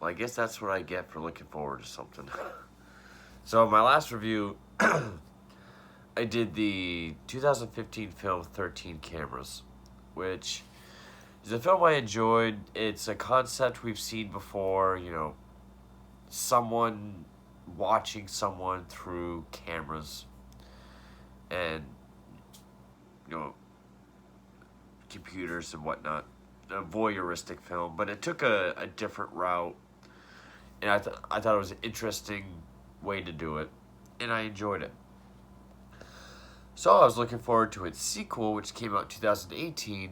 Well, I guess that's what I get for looking forward to something. So my last review, I did the 2015 film 13 Cameras, which is a film I enjoyed. It's a concept we've seen before, someone watching someone through cameras and, you know, computers and whatnot. A voyeuristic film, but it took a different route, and I thought it was an interesting way to do it, and I enjoyed it. So I was looking forward to its sequel, which came out in 2018,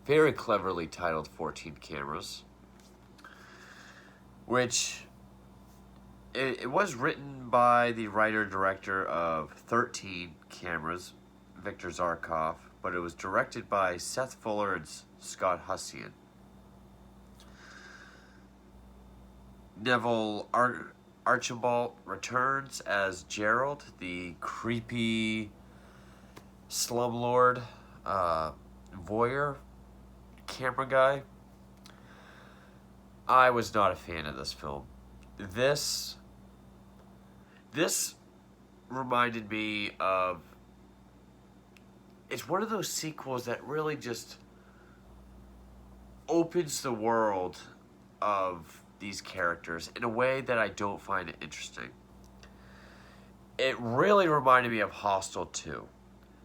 very cleverly titled 14 Cameras, which it was written by the writer-director of 13 Cameras, Victor Zarkov, but it was directed by Seth Fuller and Scott Hussian. Neville Archibald returns as Gerald, the creepy slumlord voyeur camera guy. I was not a fan of this film. This reminded me of, it's one of those sequels that really just opens the world of these characters in a way that I don't find it interesting. It really reminded me of Hostel 2.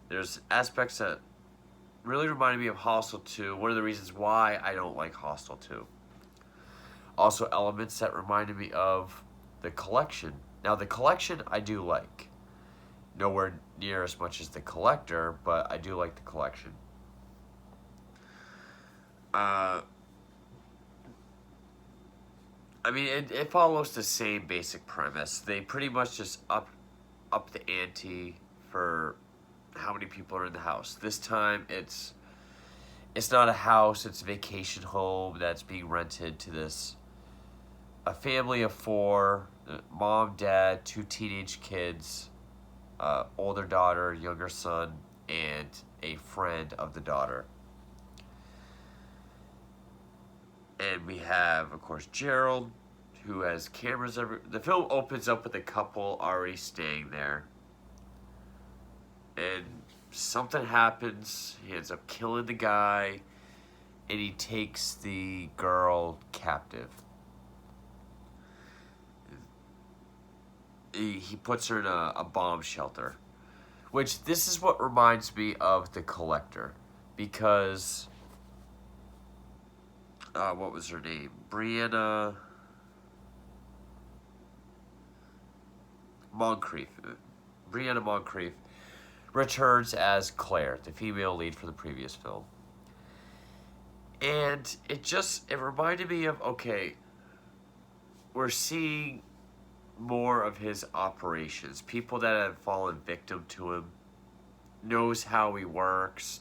There's aspects that really reminded me of Hostel 2. One of the reasons why I don't like Hostel 2. Also elements that reminded me of The Collection. Now, The Collection I do like. Nowhere near as much as The Collector, but I do like The Collection. It follows the same basic premise. They pretty much just up the ante for how many people are in the house. This time, it's not a house; it's a vacation home that's being rented to a family of 4: mom, dad, 2 teenage kids, older daughter, younger son, and a friend of the daughter. And we have, of course, Gerald, who has cameras The film opens up with a couple already staying there. And something happens. He ends up killing the guy, and he takes the girl captive. He puts her in a bomb shelter. Which, this is what reminds me of The Collector. Because what was her name? Brianna Moncrief. Brianna Moncrief returns as Claire, the female lead for the previous film. And it reminded me of, okay, we're seeing more of his operations. People that have fallen victim to him, knows how he works,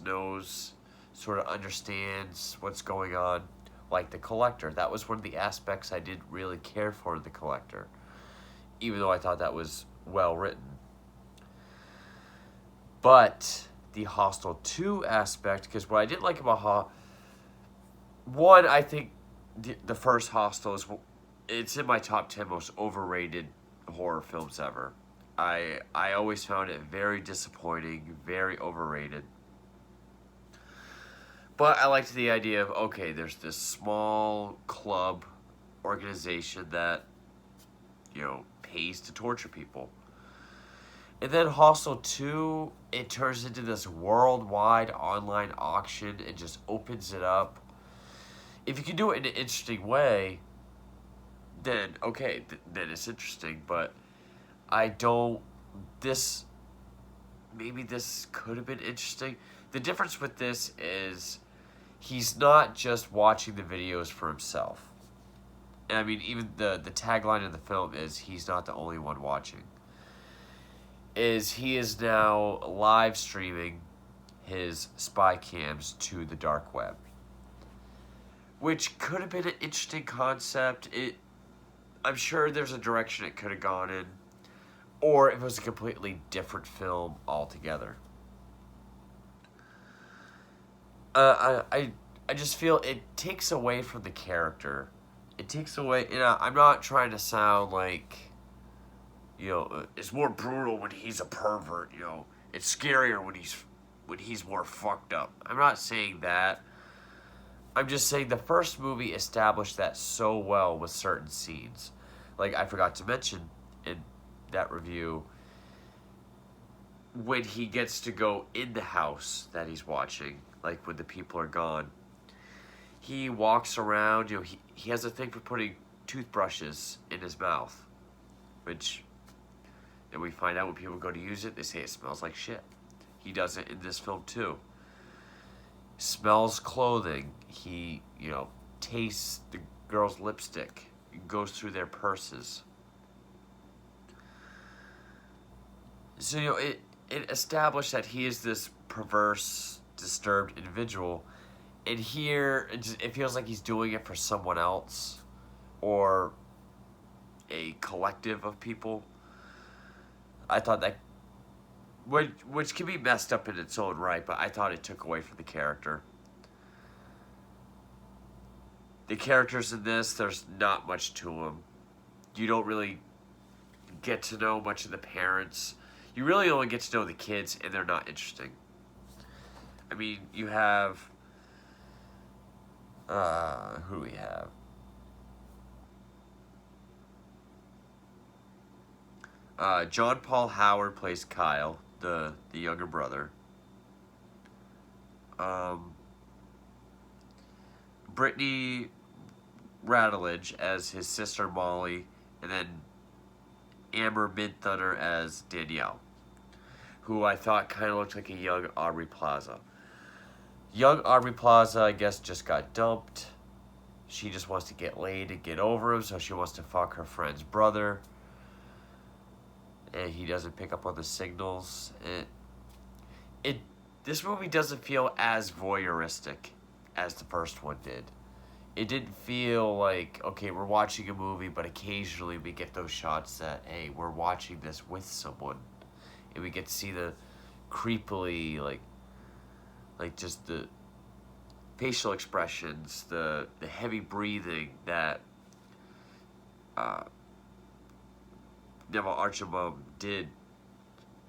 sort of understands what's going on. Like The Collector. That was one of the aspects I didn't really care for in The Collector, even though I thought that was well written. But the Hostel 2 aspect, because what I didn't like about one, I think the first Hostel it's in my top 10 most overrated horror films ever. I always found it very disappointing, very overrated. But I liked the idea of, okay, there's this small club organization that, pays to torture people. And then Hostel 2, it turns into this worldwide online auction and just opens it up. If you can do it in an interesting way, then, okay, then it's interesting. But maybe this could have been interesting. The difference with this is he's not just watching the videos for himself. And even the tagline of the film is he's not the only one watching. He is now live streaming his spy cams to the dark web. Which could have been an interesting concept. I'm sure there's a direction it could have gone in. Or if it was a completely different film altogether. I just feel it takes away from the character it takes away. You know, I'm not trying to sound like, it's more brutal when he's a pervert. It's scarier when he's more fucked up. I'm not saying that. I'm just saying the first movie established that so well with certain scenes. Like I forgot to mention in that review, when he gets to go in the house that he's watching, like when the people are gone, he walks around. He has a thing for putting toothbrushes in his mouth, which, and we find out when people go to use it, they say it smells like shit. He does it in this film too. Smells clothing. He, tastes the girl's lipstick. Goes through their purses. So, it established that he is this perverse, disturbed individual. And here, it feels like he's doing it for someone else. Or a collective of people. I thought that, which can be messed up in its own right, but I thought it took away from the character. The characters in this, there's not much to them. You don't really get to know much of the parents. You really only get to know the kids, and they're not interesting. I mean, you have, who do we have? John Paul Howard plays Kyle, the younger brother. Brittany Rattledge as his sister Molly, and then Amber Midthunder as Danielle, who I thought kind of looked like a young Aubrey Plaza. Young Aubrey Plaza, I guess, just got dumped. She just wants to get laid and get over him, so she wants to fuck her friend's brother. And he doesn't pick up on the signals. This movie doesn't feel as voyeuristic as the first one did. It didn't feel like, okay, we're watching a movie, but occasionally we get those shots that, hey, we're watching this with someone. And we get to see the creepily, like just the facial expressions, the heavy breathing that Neville Archibald did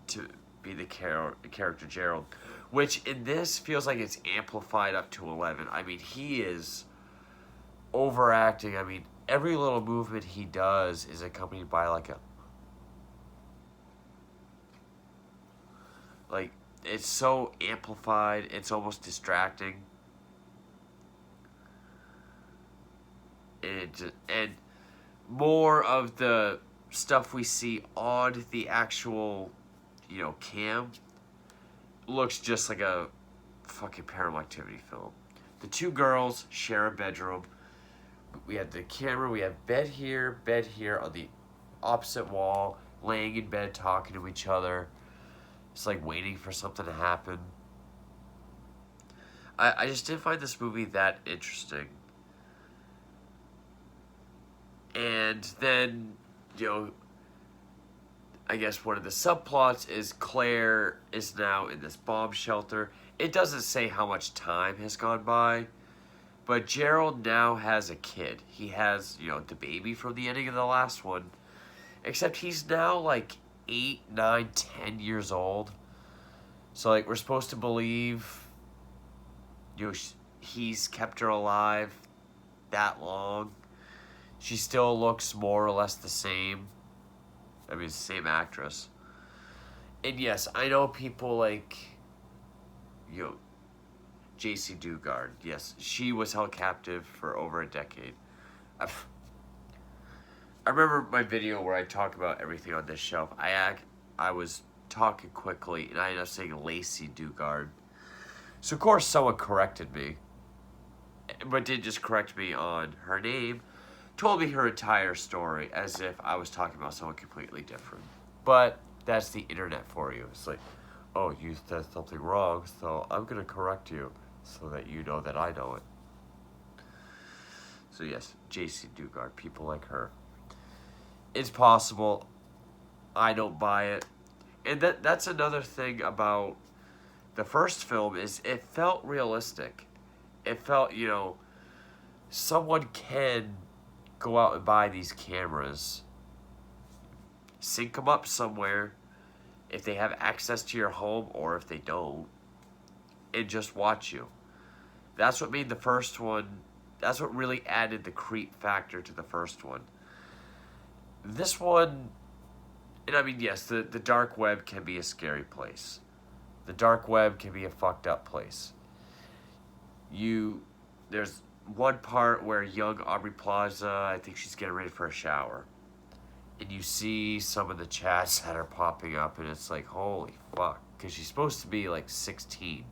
to be the character Gerald, which in this feels like it's amplified up to 11. I mean, he is overacting. I mean, every little movement he does is accompanied by it's so amplified, it's almost distracting. And more of the stuff we see on the actual, cam looks just like a fucking Paranormal Activity film. The two girls share a bedroom. We have the camera, we have bed here on the opposite wall, laying in bed talking to each other. It's like waiting for something to happen. I just didn't find this movie that interesting. And then, I guess one of the subplots is Claire is now in this bomb shelter. It doesn't say how much time has gone by, but Gerald now has a kid. He has, the baby from the ending of the last one, except he's now like 8, 9, 10 years old. So we're supposed to believe, he's kept her alive that long. She still looks more or less the same. I mean, same actress. And yes, I know people like, J.C. Dugard. Yes, she was held captive for over a decade. I remember my video where I talk about everything on this shelf. I was talking quickly, and I ended up saying Lacey Dugard. So, of course, someone corrected me. But didn't just correct me on her name. Told me her entire story as if I was talking about someone completely different. But that's the internet for you. It's like, oh, you said something wrong, so I'm going to correct you so that you know that I know it. So yes, J.C. Dugard, people like her. It's possible. I don't buy it. And that's another thing about the first film is it felt realistic. It felt, someone can go out and buy these cameras, sync them up somewhere if they have access to your home or if they don't, and just watch you. That's what made the first one, that's what really added the creep factor to the first one. This one, and I mean, yes, the dark web can be a scary place. The dark web can be a fucked up place. There's one part where young Aubrey Plaza, I think she's getting ready for a shower. And you see some of the chats that are popping up, and it's like, holy fuck. Because she's supposed to be like 16.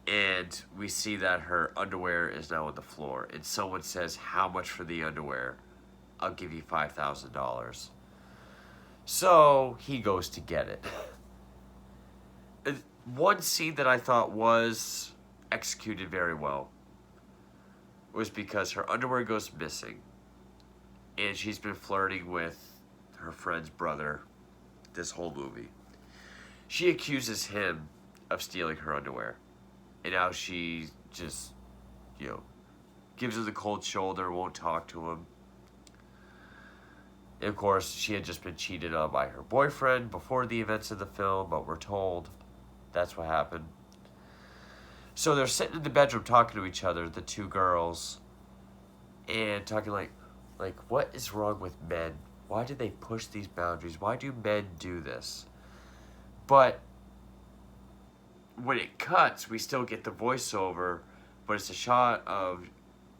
And we see that her underwear is now on the floor. And someone says, how much for the underwear? I'll give you $5,000. So he goes to get it. One scene that I thought was executed very well was because her underwear goes missing. And she's been flirting with her friend's brother this whole movie. She accuses him of stealing her underwear. And now she just, gives him the cold shoulder, won't talk to him. And of course, she had just been cheated on by her boyfriend before the events of the film, but we're told that's what happened. So they're sitting in the bedroom talking to each other, the two girls, and talking like, what is wrong with men? Why do they push these boundaries? Why do men do this? But when it cuts, we still get the voiceover, but it's a shot of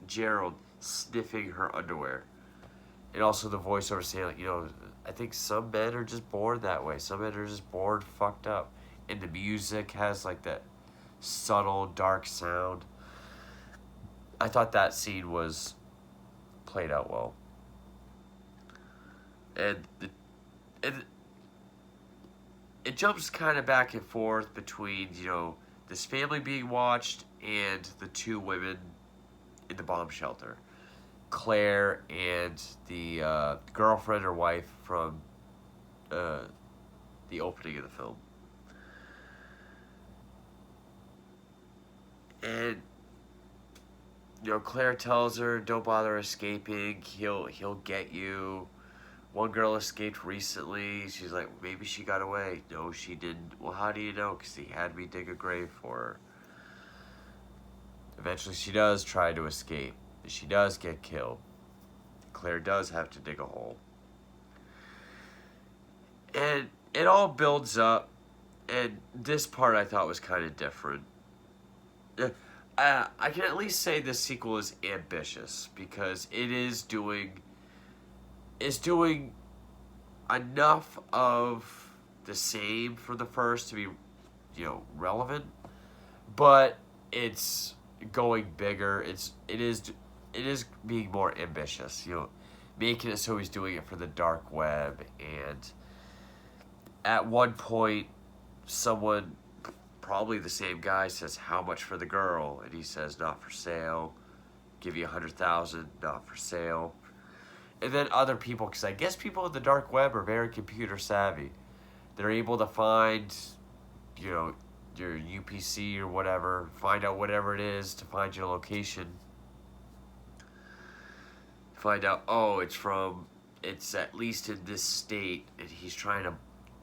Gerald sniffing her underwear. And also the voiceover saying, I think some men are just born that way. Some men are just born fucked up. And the music has like that subtle, dark sound. I thought that scene was played out well. And it jumps kind of back and forth between, this family being watched and the two women in the bomb shelter. Claire and the girlfriend or wife from the opening of the film. And, Claire tells her, don't bother escaping, he'll get you. One girl escaped recently. She's like, maybe she got away. No, she didn't. Well, how do you know? Because he had me dig a grave for her. Eventually, she does try to escape. She does get killed. Claire does have to dig a hole. And it all builds up. And this part I thought was kind of different. I can at least say this sequel is ambitious. Because it is doing enough of the same for the first to be, relevant, but it's going bigger. It is being more ambitious, making it so he's doing it for the dark web. And at one point, someone, probably the same guy, says, how much for the girl? And he says, not for sale. Give you $100,000, not for sale. And then other people, because I guess people in the dark web are very computer savvy. They're able to find, your UPC or whatever, find out whatever it is to find your location. Find out, it's at least in this state, and he's trying to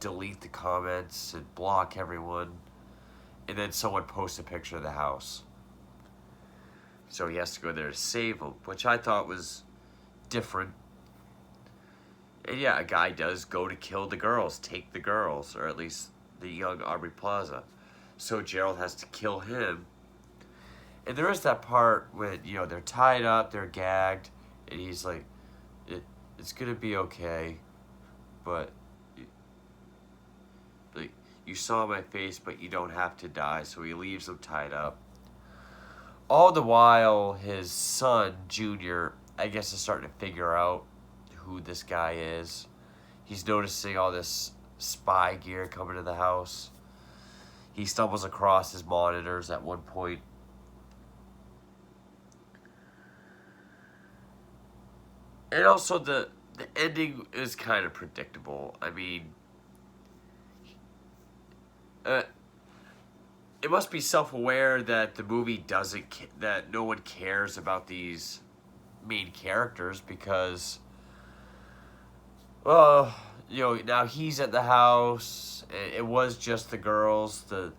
delete the comments and block everyone. And then someone posts a picture of the house. So he has to go there to save them, which I thought was different. And yeah, a guy does go to kill the girls, take the girls, or at least the young Aubrey Plaza. So Gerald has to kill him. And there is that part when, they're tied up, they're gagged, and he's like, it's gonna be okay, but you saw my face, but you don't have to die. So he leaves them tied up. All the while, his son, Junior, I guess is starting to figure out who this guy is. He's noticing all this spy gear coming to the house. He stumbles across his monitors at one point. And also the ending is kind of predictable. I mean, it must be self-aware that the movie that no one cares about these main characters because, well, now he's at the house. And it was just the girls. The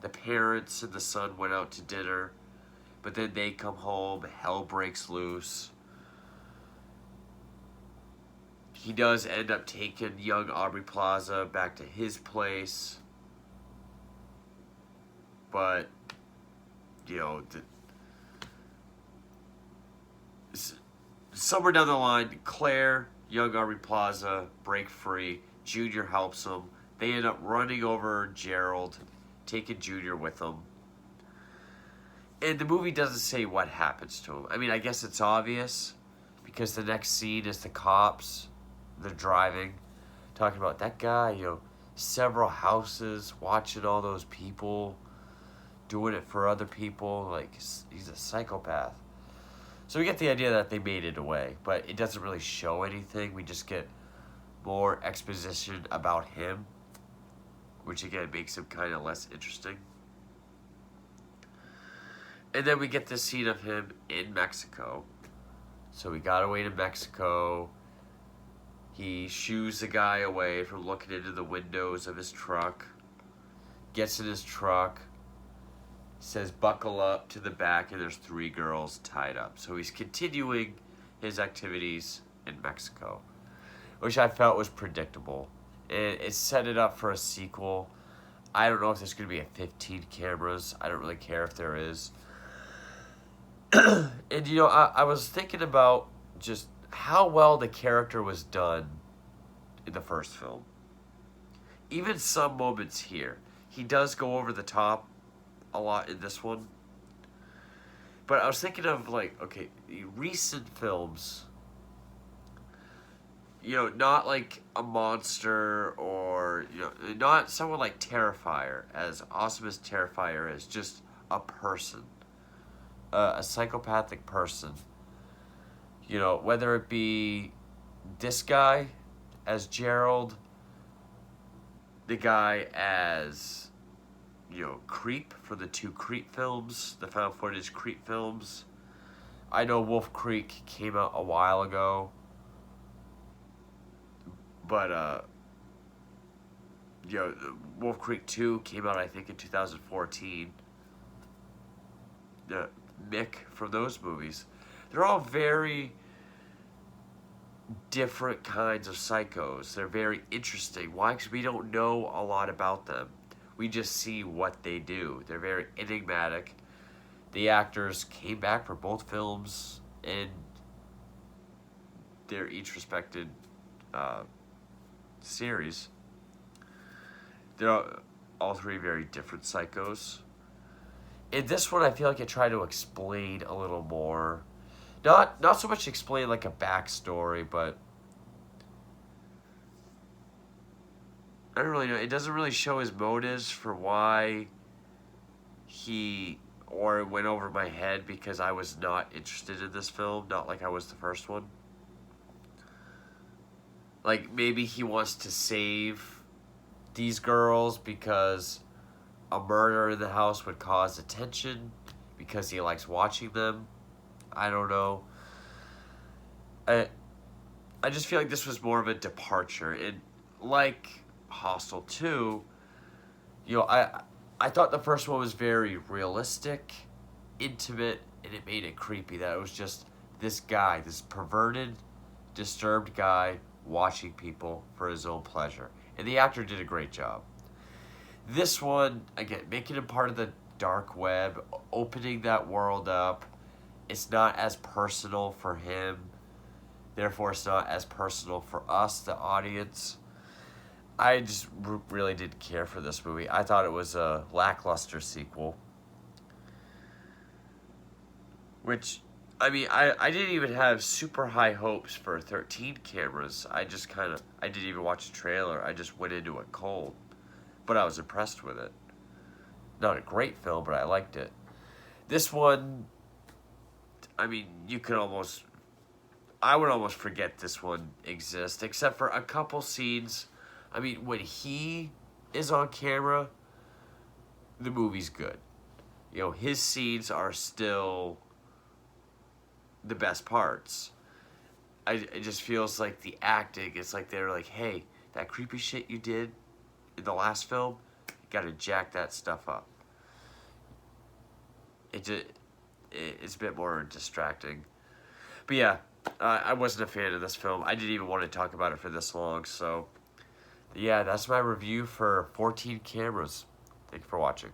parents and the son went out to dinner, but then they come home. Hell breaks loose. He does end up taking young Aubrey Plaza back to his place. But, you know, somewhere down the line, Claire, young Aubrey Plaza, break free. Junior helps him. They end up running over Gerald, taking Junior with them. And the movie doesn't say what happens to him. I mean, I guess it's obvious because the next scene is the cops. They're driving, talking about that guy, several houses, watching all those people, doing it for other people. Like, he's a psychopath. So we get the idea that they made it away, but it doesn't really show anything. We just get more exposition about him, which again makes him kind of less interesting. And then we get this scene of him in Mexico. So we got away to Mexico. He shoos the guy away from looking into the windows of his truck. Gets in his truck. Says buckle up to the back, and there's 3 girls tied up. So he's continuing his activities in Mexico, which I felt was predictable. It set it up for a sequel. I don't know if there's going to be a 15 cameras. I don't really care if there is. And, I was thinking about just how well the character was done in the first film. Even some moments here. He does go over the top a lot in this one. But I was thinking of, okay, recent films, not like a monster or, not someone like Terrifier, as awesome as Terrifier is, just a person, a psychopathic person. Whether it be this guy as Gerald, the guy as, Creep for the 2 Creep films, the found footage Creep films. I know Wolf Creek came out a while ago, but, Wolf Creek 2 came out, I think, in 2014. Mick from those movies. They're all very different kinds of psychos. They're very interesting. Why? Because we don't know a lot about them. We just see what they do. They're very enigmatic. The actors came back for both films, and their each respected series. They're all 3 very different psychos. In this one, I feel like I try to explain a little more. Not so much explain like a backstory, but I don't really know. It doesn't really show his motives for why or it went over my head because I was not interested in this film, not like I was the first one. Like, maybe he wants to save these girls because a murder in the house would cause attention because he likes watching them. I don't know. I just feel like this was more of a departure. And like Hostel 2, I thought the first one was very realistic, intimate, and it made it creepy that it was just this guy, this perverted, disturbed guy watching people for his own pleasure. And the actor did a great job. This one, again, making him part of the dark web, opening that world up. It's not as personal for him. Therefore, it's not as personal for us, the audience. I just really didn't care for this movie. I thought it was a lackluster sequel. Which, I mean, I didn't even have super high hopes for 13 cameras. I didn't even watch the trailer. I just went into it cold. But I was impressed with it. Not a great film, but I liked it. This one, I mean, I would almost forget this one exists, except for a couple scenes. I mean, when he is on camera, the movie's good. You know, his scenes are still the best parts. It just feels like the acting, it's like they're like, hey, that creepy shit you did in the last film, you gotta jack that stuff up. It's a bit more distracting. But yeah, I wasn't a fan of this film. I didn't even want to talk about it for this long, so yeah, that's my review for 14 Cameras. Thank you for watching.